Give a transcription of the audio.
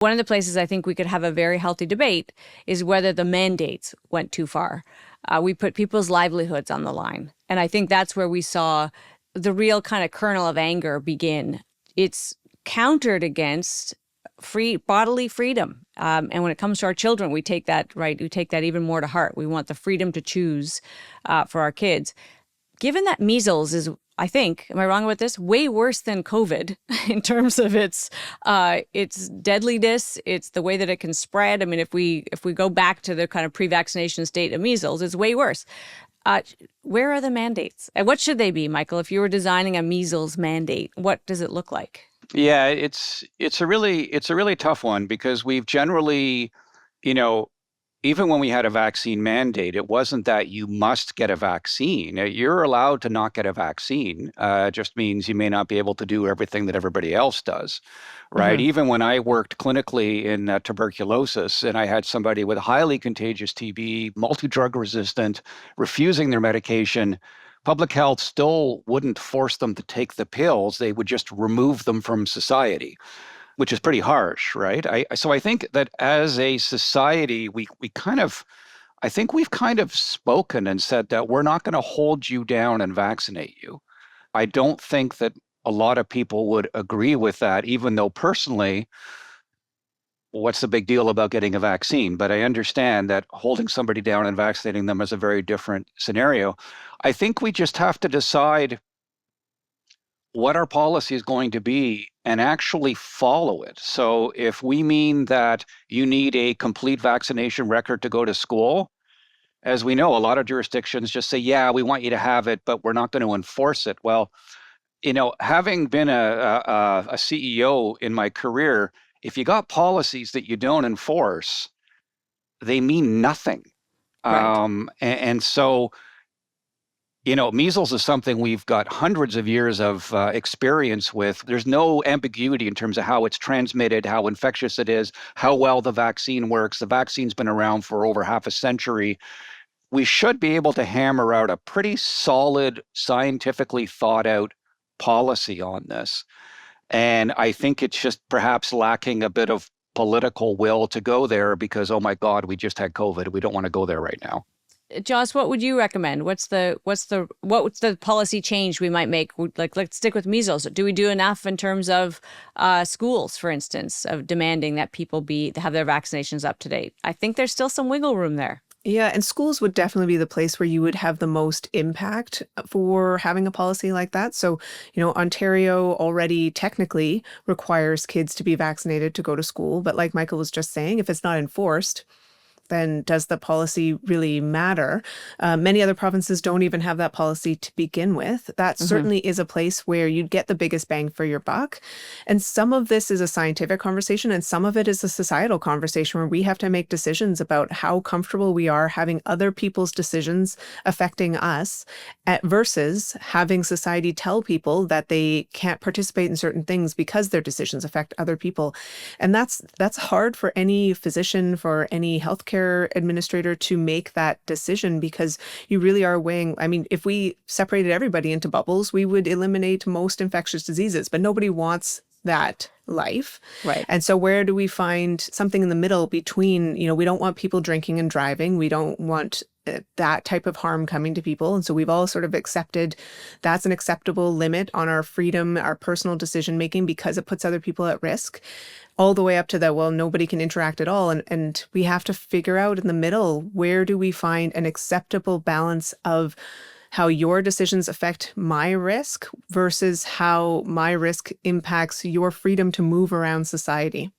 One of the places I think we could have a very healthy debate is whether the mandates went too far. We put people's livelihoods on the line. And I think that's where we saw the real kind of kernel of anger begin. It's countered against free bodily freedom. And when it comes to our children, we take that, right? We take that even more to heart. We want the freedom to choose for our kids. Given that measles is, I think, am I wrong about this? Way worse than COVID in terms of its deadliness, it's the way that it can spread. I mean, if we go back to the kind of pre-vaccination state of measles, it's way worse. Where are the mandates? And what should they be, Michael? If you were designing a measles mandate, what does it look like? Yeah, it's a really tough one because we've generally, you know, even when we had a vaccine mandate, it wasn't that you must get a vaccine. You're allowed to not get a vaccine. It just means you may not be able to do everything that everybody else does, right? Hmm. Even when I worked clinically in tuberculosis and I had somebody with highly contagious TB, multi-drug resistant, refusing their medication, public health still wouldn't force them to take the pills. They would just remove them from society, which is pretty harsh, right? So I think that as a society, we kind of, I think we've kind of spoken and said that we're not going to hold you down and vaccinate you. I don't think that a lot of people would agree with that, even though personally, what's the big deal about getting a vaccine? But I understand that holding somebody down and vaccinating them is a very different scenario. I think we just have to decide what our policy is going to be and actually follow it. So if we mean that you need a complete vaccination record to go to school, as we know, a lot of jurisdictions just say, yeah, we want you to have it, but we're not going to enforce it. Well, having been a CEO in my career, if you got policies that you don't enforce, they mean nothing. Right. And so measles is something we've got hundreds of years of experience with. There's no ambiguity in terms of how it's transmitted, how infectious it is, how well the vaccine works. The vaccine's been around for over half a century. We should be able to hammer out a pretty solid, scientifically thought out policy on this. And I think it's just perhaps lacking a bit of political will to go there because, oh my God, we just had COVID. We don't want to go there right now. Joss, what would you recommend? What's the policy change we might make? Like, let's stick with measles. Do we do enough in terms of schools, for instance, of demanding that people have their vaccinations up to date? I think there's still some wiggle room there. Yeah, and schools would definitely be the place where you would have the most impact for having a policy like that. So, Ontario already technically requires kids to be vaccinated to go to school. But like Michael was just saying, if it's not enforced, then does the policy really matter? Many other provinces don't even have that policy to begin with. That certainly is a place where you'd get the biggest bang for your buck. And some of this is a scientific conversation, and some of it is a societal conversation where we have to make decisions about how comfortable we are having other people's decisions affecting us versus having society tell people that they can't participate in certain things because their decisions affect other people. And that's hard for any physician, for any healthcare administrator to make that decision because you really are weighing. I mean, if we separated everybody into bubbles, we would eliminate most infectious diseases, but nobody wants that life. Right. And so where do we find something in the middle between, we don't want people drinking and driving. We don't want that type of harm coming to people. And so we've all sort of accepted that's an acceptable limit on our freedom, our personal decision making, because it puts other people at risk, all the way up to that, well, nobody can interact at all. And we have to figure out in the middle, where do we find an acceptable balance of how your decisions affect my risk versus how my risk impacts your freedom to move around society.